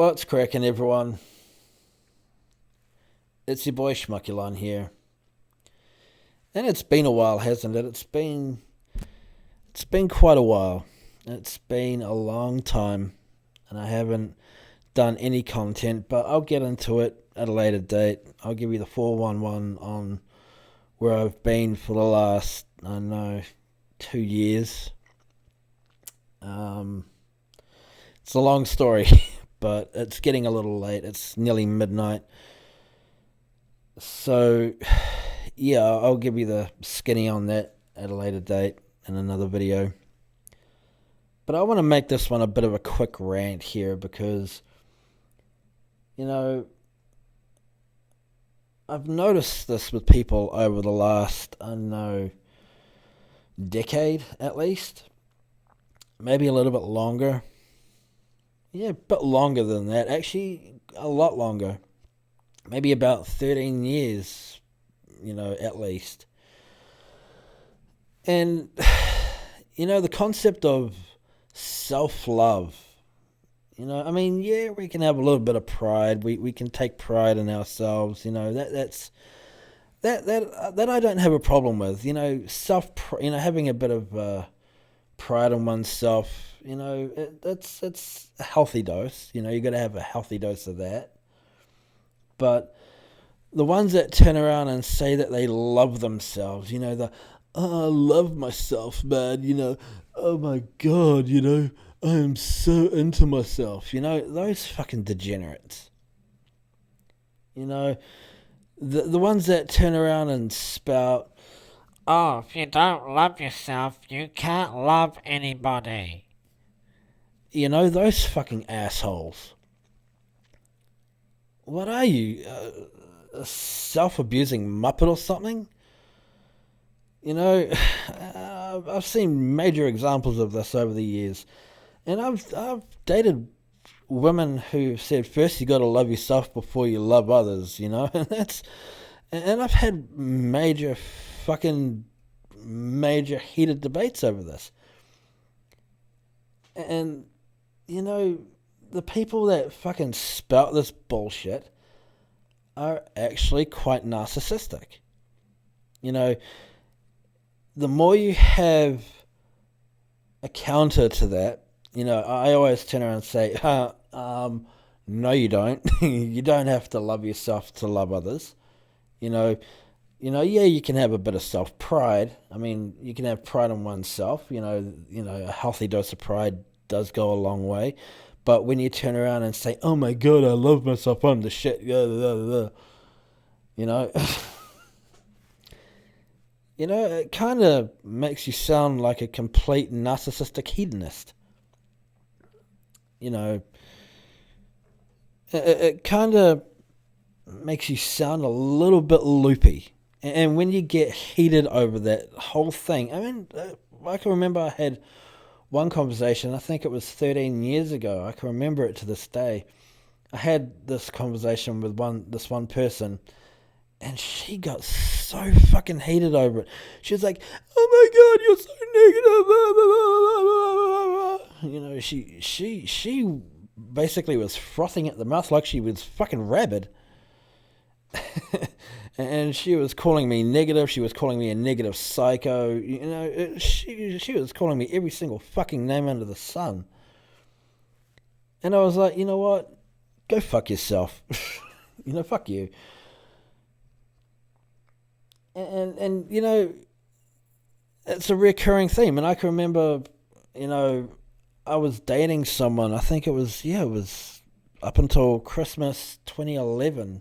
What's cracking, everyone? It's your boy SchmuckuloN here, and it's been a while, hasn't it? It's been quite a while. It's been a long time, and I haven't done any content. But I'll get into it at a later date. I'll give you the 411 on where I've been for the last, I don't know, 2 years. Um, it's a long story, but it's getting a little late. It's nearly midnight. So, yeah, I'll give you the skinny on that at a later date in another video. But I want to make this one a bit of a quick rant here because, you know, I've noticed this with people over the last, I don't know, decade at least. Maybe a little bit longer. Yeah, a bit longer than that. Actually, a lot longer. Maybe about 13 years, at least. And, the concept of self-love, yeah, we can have a little bit of pride. We can take pride in ourselves, that I don't have a problem with, having a bit of pride in oneself, it's a healthy dose, you got to have a healthy dose of that. But the ones that turn around and say that they love themselves, I love myself, man, oh my God, I am so into myself, those fucking degenerates. The ones that turn around and spout, Oh, if you don't love yourself, you can't love anybody. those fucking assholes. What are you, a self-abusing muppet or something? I've seen major examples of this over the years, and I've dated women who said first you got to love yourself before you love others, and I've had major heated debates over this, and the people that fucking spout this bullshit are actually quite narcissistic. The more you have a counter to that, I always turn around and say, no, you don't. You don't have to love yourself to love others. Yeah, you can have a bit of self-pride. I mean, you can have pride in oneself. A healthy dose of pride does go a long way. But when you turn around and say, oh my God, I love myself, I'm the shit, it kind of makes you sound like a complete narcissistic hedonist. It kind of makes you sound a little bit loopy. And when you get heated over that whole thing, I mean, I can remember I had one conversation, I think it was 13 years ago. I can remember it to this day. I had this conversation with this one person, and she got so fucking heated over it. She was like, "Oh my God, you're so negative." She basically was frothing at the mouth like she was fucking rabid. And she was calling me negative. She was calling me a negative psycho. She was calling me every single fucking name under the sun. And I was like, you know what? Go fuck yourself. Fuck you. And it's a recurring theme. And I can remember, I was dating someone. I think it was up until Christmas 2011.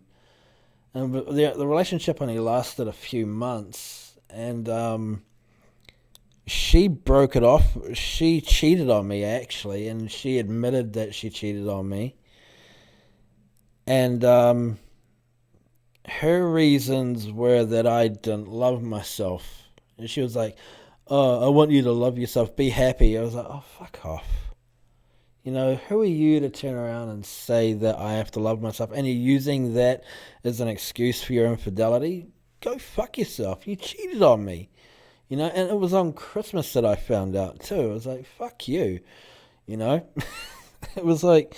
And the relationship only lasted a few months, and she broke it off. She cheated on me, actually, and she admitted that she cheated on me. And her reasons were that I didn't love myself. And she was like, "Oh, I want you to love yourself, be happy." I was like, "Oh, fuck off." Who are you to turn around and say that I have to love myself? And you're using that as an excuse for your infidelity? Go fuck yourself. You cheated on me. And it was on Christmas that I found out too. I was like, fuck you. It was like,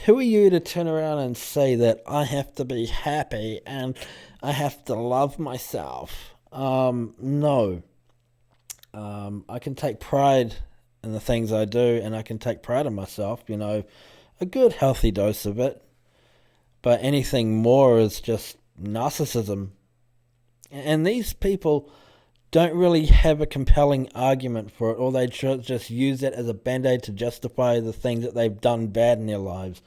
Who are you to turn around and say that I have to be happy and I have to love myself? No. I can take pride in the things I do, and I can take pride in myself, a good healthy dose of it. But anything more is just narcissism. And these people don't really have a compelling argument for it, or they just use it as a band-aid to justify the things that they've done bad in their lives.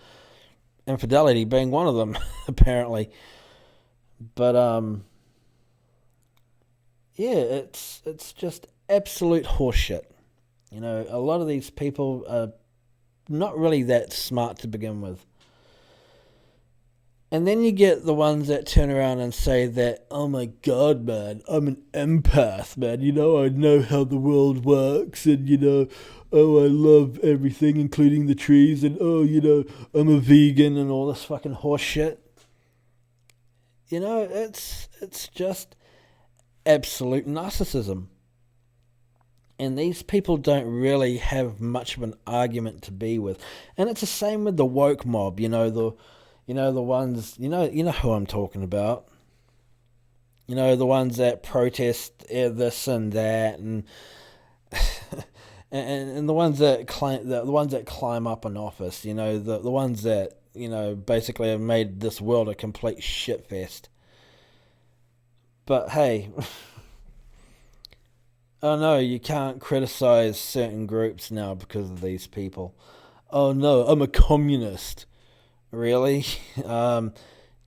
Infidelity being one of them, apparently. But yeah, it's just absolute horseshit. A lot of these people are not really that smart to begin with. And then you get the ones that turn around and say that, oh my god, man, I'm an empath, man. I know how the world works, and, oh, I love everything, including the trees, and, oh, I'm a vegan, and all this fucking horse shit. It's just absolute narcissism. And these people don't really have much of an argument to be with. And it's the same with the woke mob, the ones, who I'm talking about. The ones that protest this and that, and and the ones that climb up in office. The ones that basically have made this world a complete shitfest. But hey, oh no, you can't criticize certain groups now because of these people. Oh no, I'm a communist. Really? Do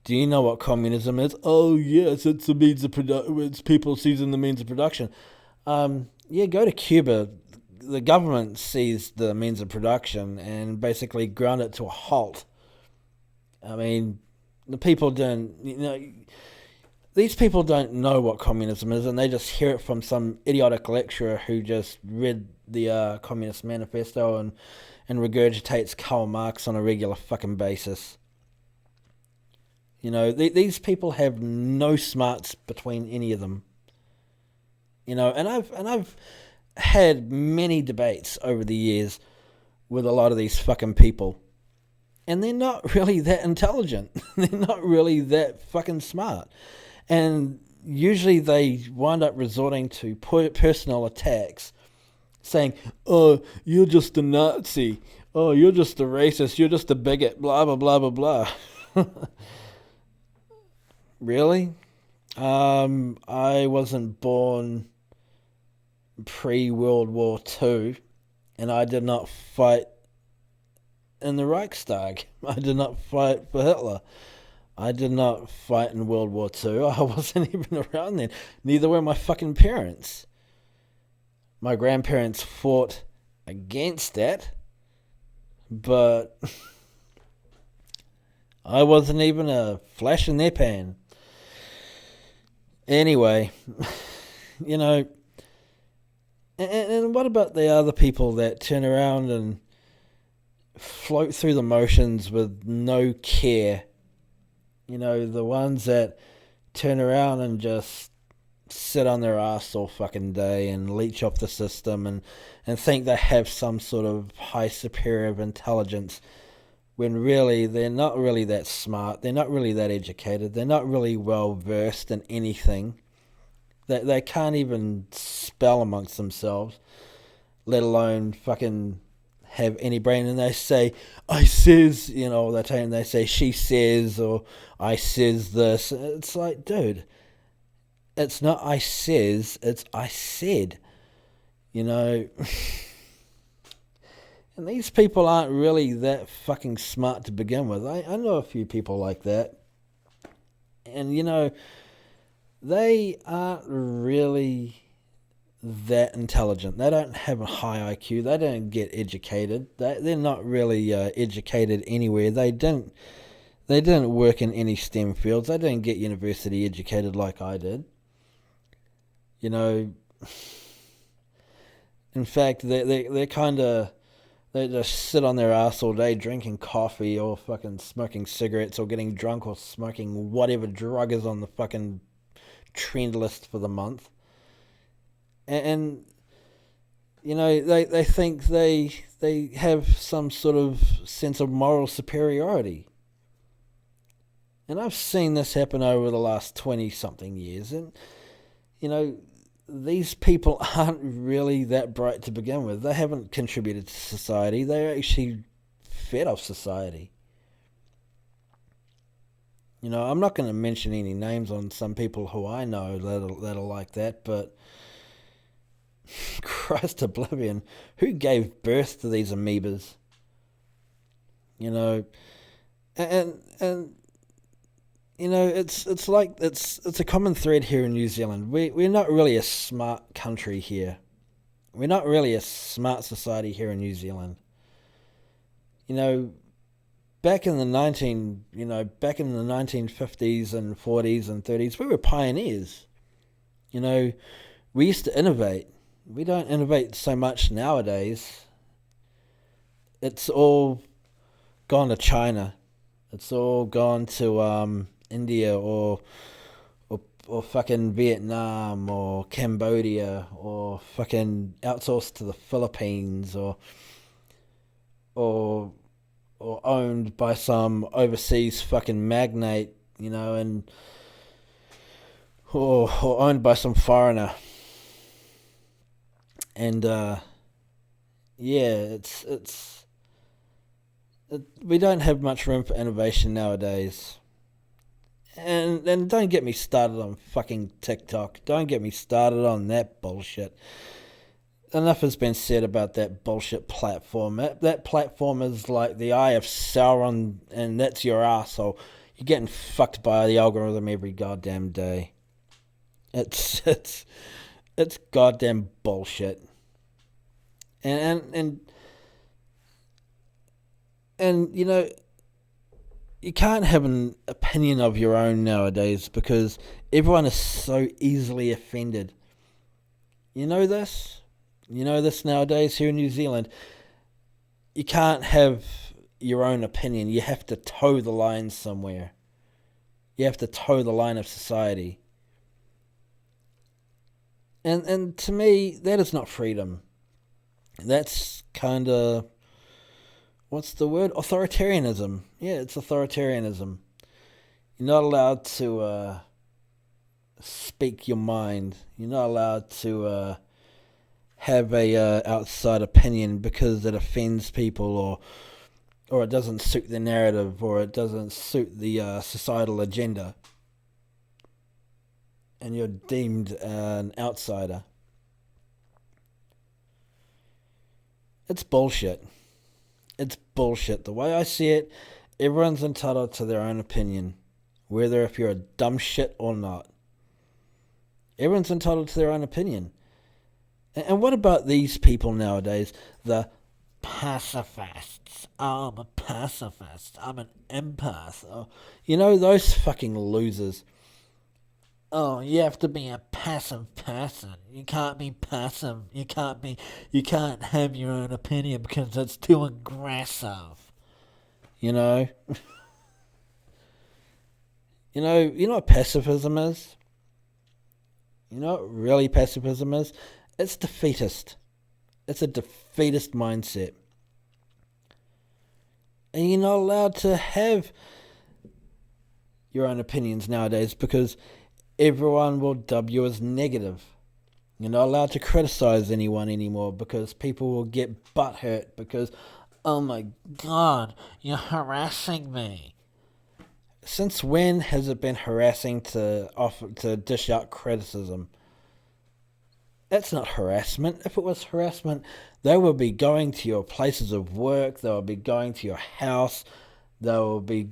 you know what communism is? Oh yes, it's the means of it's people seizing the means of production. Yeah, go to Cuba. The government seized the means of production and basically ground it to a halt. I mean, the people don't, these people don't know what communism is, and they just hear it from some idiotic lecturer who just read the Communist Manifesto and regurgitates Karl Marx on a regular fucking basis. These people have no smarts between any of them. And I've had many debates over the years with a lot of these fucking people, and they're not really that intelligent. They're not really that fucking smart, and usually they wind up resorting to personal attacks, saying, "Oh, you're just a Nazi. Oh, you're just a racist. You're just a bigot. Blah blah blah blah blah." Really? I wasn't born pre-World War II, and I did not fight in the Reichstag. I did not fight for Hitler. I did not fight in World War II. I wasn't even around then. Neither were my fucking parents. My grandparents fought against that, but I wasn't even a flash in their pan. Anyway, and what about the other people that turn around and float through the motions with no care? The ones that turn around and just sit on their ass all fucking day and leech off the system and think they have some sort of high superior of intelligence, when really they're not really that smart, they're not really that educated, they're not really well versed in anything. They can't even spell amongst themselves, let alone fucking have any brain. And they say, I says, all the time. They say, she says, or I says this. It's like, dude, it's not I says, it's I said. And these people aren't really that fucking smart to begin with. I know a few people like that. And, they aren't really that intelligent. They don't have a high IQ. They don't get educated. They're not really educated anywhere. They didn't work in any STEM fields. They didn't get university educated like I did. In fact, they're kind of... They just sit on their ass all day drinking coffee or fucking smoking cigarettes or getting drunk or smoking whatever drug is on the fucking trend list for the month. And they think they they have some sort of sense of moral superiority. And I've seen this happen over the last 20-something years. And, these people aren't really that bright to begin with. They haven't contributed to society. They're actually fed off society. I'm not going to mention any names on some people who I know that are like that, but Christ oblivion, who gave birth to these amoebas? And it's like it's a common thread here in New Zealand. We're not really a smart country here. We're not really a smart society here in New Zealand. Back in the 1950s and 40s and 30s, we were pioneers. We used to innovate. We don't innovate so much nowadays. It's all gone to China. It's all gone to India or fucking Vietnam or Cambodia or fucking outsourced to the Philippines or owned by some overseas fucking magnate, and or owned by some foreigner. And we don't have much room for innovation nowadays. And don't get me started on fucking TikTok. Don't get me started on that bullshit. Enough has been said about that bullshit platform. That platform is like the Eye of Sauron, and that's your asshole. You're getting fucked by the algorithm every goddamn day. It's goddamn bullshit. And you can't have an opinion of your own nowadays because everyone is so easily offended. You know this? You know this nowadays here in New Zealand. You can't have your own opinion. You have to toe the line somewhere. You have to toe the line of society. And to me, that is not freedom. That's kind of, what's the word? Authoritarianism. Yeah, it's authoritarianism. You're not allowed to speak your mind. You're not allowed to have a outside opinion because it offends people or it doesn't suit the narrative or it doesn't suit the societal agenda. And you're deemed an outsider. It's bullshit. It's bullshit. The way I see it, everyone's entitled to their own opinion, whether if you're a dumb shit or not. Everyone's entitled to their own opinion. And what about these people nowadays, the Pacifists. Oh, I'm a pacifist. I'm an empath. Oh, those fucking losers. oh, you have to be a passive person. You can't be passive. You can't have your own opinion because it's too aggressive. You know what pacifism is? You know what really pacifism is? It's defeatist. It's a defeatist mindset. And you're not allowed to have your own opinions nowadays because everyone will dub you as negative. You're not allowed to criticize anyone anymore because people will get butthurt because, oh my god, you're harassing me. Since when has it been harassing to dish out criticism? That's not harassment. If it was harassment, they would be going to your places of work, they would be going to your house, they'll be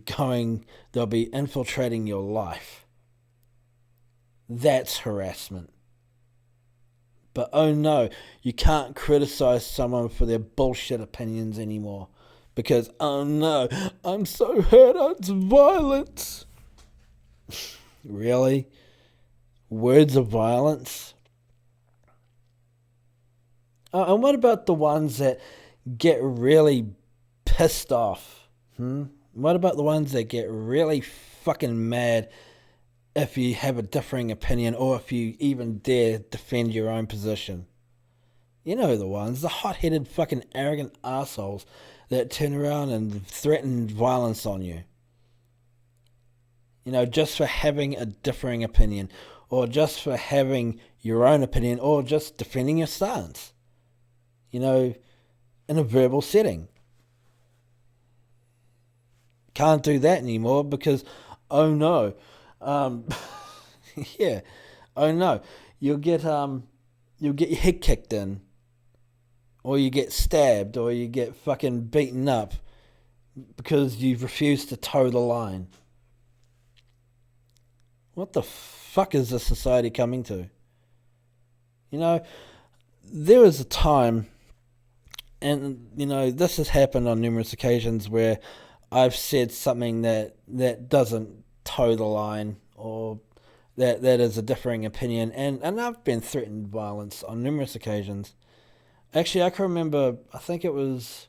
infiltrating your life. That's harassment. But oh no, you can't criticize someone for their bullshit opinions anymore. Because, oh no, I'm so hurt, it's violence. Really? Words of violence? Oh, and what about the ones that get really pissed off? What about the ones that get really fucking mad if you have a differing opinion or if you even dare defend your own position? You know the ones, the hot-headed fucking arrogant assholes that turn around and threaten violence on you. Just for having a differing opinion, or just for having your own opinion, or just defending your stance, in a verbal setting. Can't do that anymore because, oh no, um, yeah, oh no, you'll get your head kicked in, or you get stabbed, or you get fucking beaten up because you've refused to toe the line. What the fuck is this society coming to? There was a time, and this has happened on numerous occasions where I've said something that doesn't toe the line, or that is a differing opinion, and I've been threatened violence on numerous occasions. Actually, I can remember, I think it was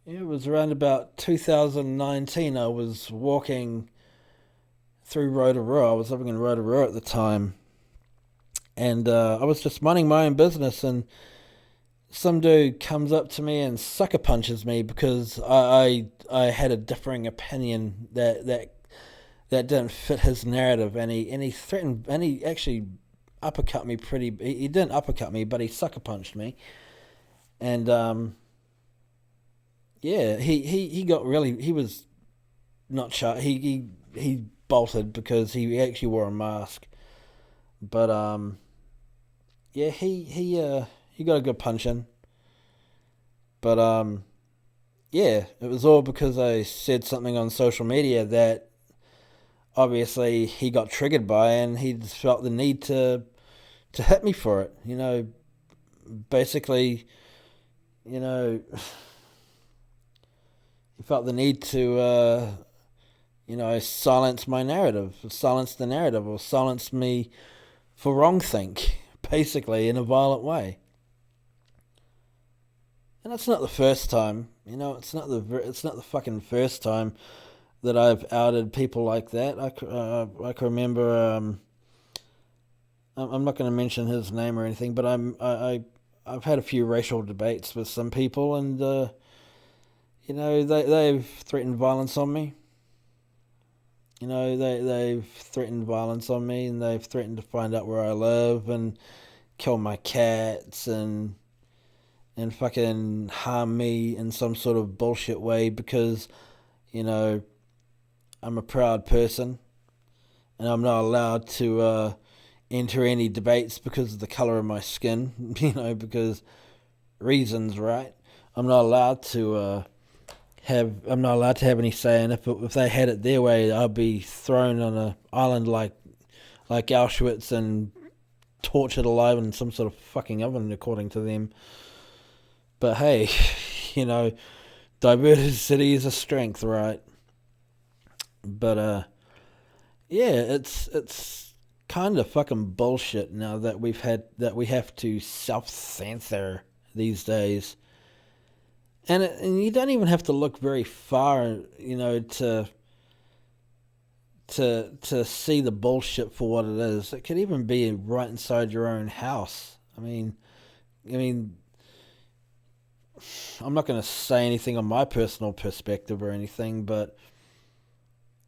around about 2019. I was walking through Rotorua. I was living in Rotorua at the time, and I was just minding my own business, and some dude comes up to me and sucker punches me because I had a differing opinion that didn't fit his narrative, and he threatened, and he actually uppercut me pretty. He didn't uppercut me, but he sucker punched me, and yeah, he got really, he was not sharp. He bolted because he actually wore a mask, but yeah, he got a good punch in, but yeah, it was all because I said something on social media that obviously he got triggered by, and he just felt the need to hit me for it. Basically, you know, he felt the need to, silence my narrative, silence the narrative, or silence me for wrongthink, basically, in a violent way. And it's not the first time, it's not the fucking first time that I've outed people like that. I can remember. I'm not going to mention his name or anything, but I've had a few racial debates with some people, and they've threatened violence on me. They've threatened violence on me, and they've threatened to find out where I live and kill my cats and fucking harm me in some sort of bullshit way because I'm a proud person, and I'm not allowed to enter any debates because of the color of my skin. Because reasons, right? I'm not allowed to have any say, and if they had it their way, I'd be thrown on an island like Auschwitz and tortured alive in some sort of fucking oven, according to them. But hey, diversity is a strength, right? But yeah, it's kind of fucking bullshit now that we have to self-censor these days. And you don't even have to look very far, to see the bullshit for what it is. It could even be right inside your own house. I mean, I'm not going to say anything on my personal perspective or anything, but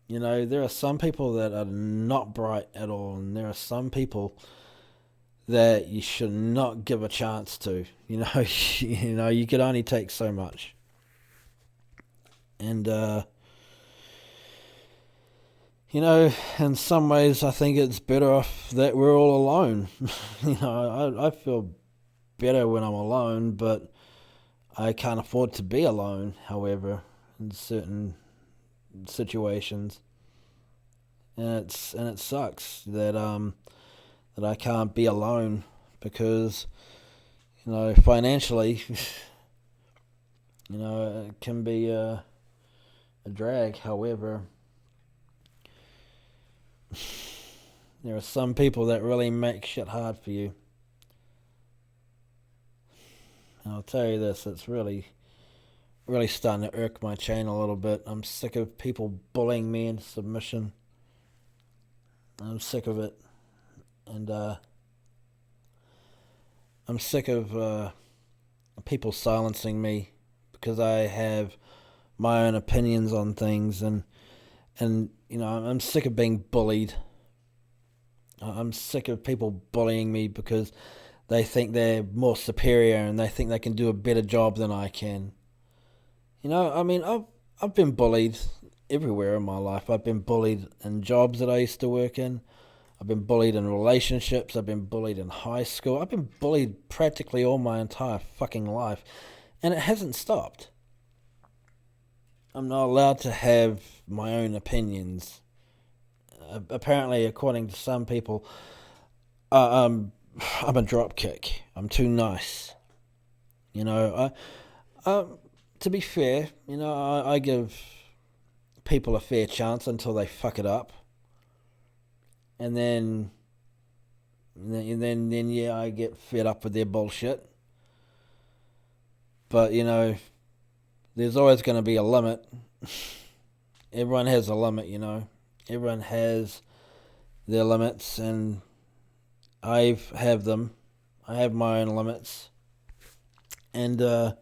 there are some people that are not bright at all, and there are some people that you should not give a chance to. You could only take so much, and in some ways, I think it's better off that we're all alone. I feel better when I'm alone, but I can't afford to be alone. However, in certain situations, and it sucks that I can't be alone because financially, it can be a drag. However, there are some people that really make shit hard for you. And I'll tell you this, it's really starting to irk my chain a little bit. I'm sick of people bullying me into submission. I'm sick of it. And I'm sick of people silencing me because I have my own opinions on things, and I'm sick of being bullied. I'm sick of people bullying me because they think they're more superior and they think they can do a better job than I can. I mean, I've been bullied everywhere in my life. I've been bullied in jobs that I used to work in. I've been bullied in relationships. I've been bullied in high school. I've been bullied practically all my entire fucking life, and it hasn't stopped. I'm not allowed to have my own opinions. Apparently, according to some people, I'm a dropkick. I'm too nice. You know, to be fair, I give people a fair chance until they fuck it up, and then yeah, I get fed up with their bullshit. But there's always going to be a limit. Everyone has a limit, Everyone has their limits, and I have them. I have my own limits, and oh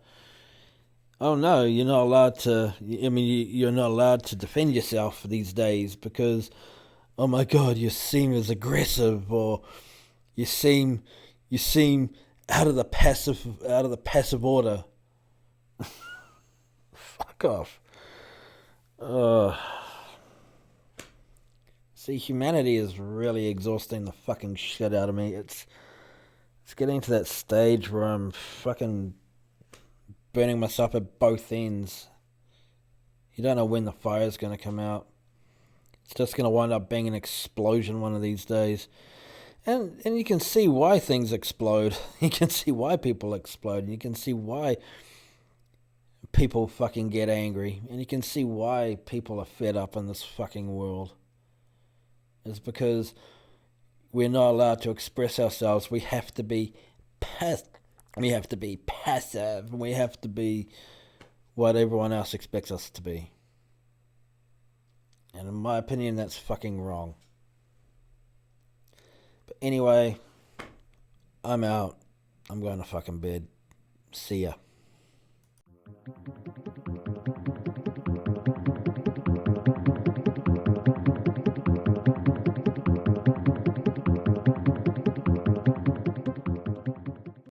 no, you're not allowed to. I mean, you're not allowed to defend yourself these days because, oh my God, you seem as aggressive, or you seem out of the passive order. Fuck off. See, humanity is really exhausting the fucking shit out of me. It's getting to that stage where I'm fucking burning myself at both ends. You don't know when the fire's going to come out. It's just going to wind up being an explosion one of these days. And you can see why things explode. You can see why people explode. And you can see why people fucking get angry. And you can see why people are fed up in this fucking world. It's because we're not allowed to express ourselves. We have to be passive. We have to be passive. We have to be what everyone else expects us to be. And in my opinion, that's fucking wrong. But anyway, I'm out. I'm going to fucking bed. See ya.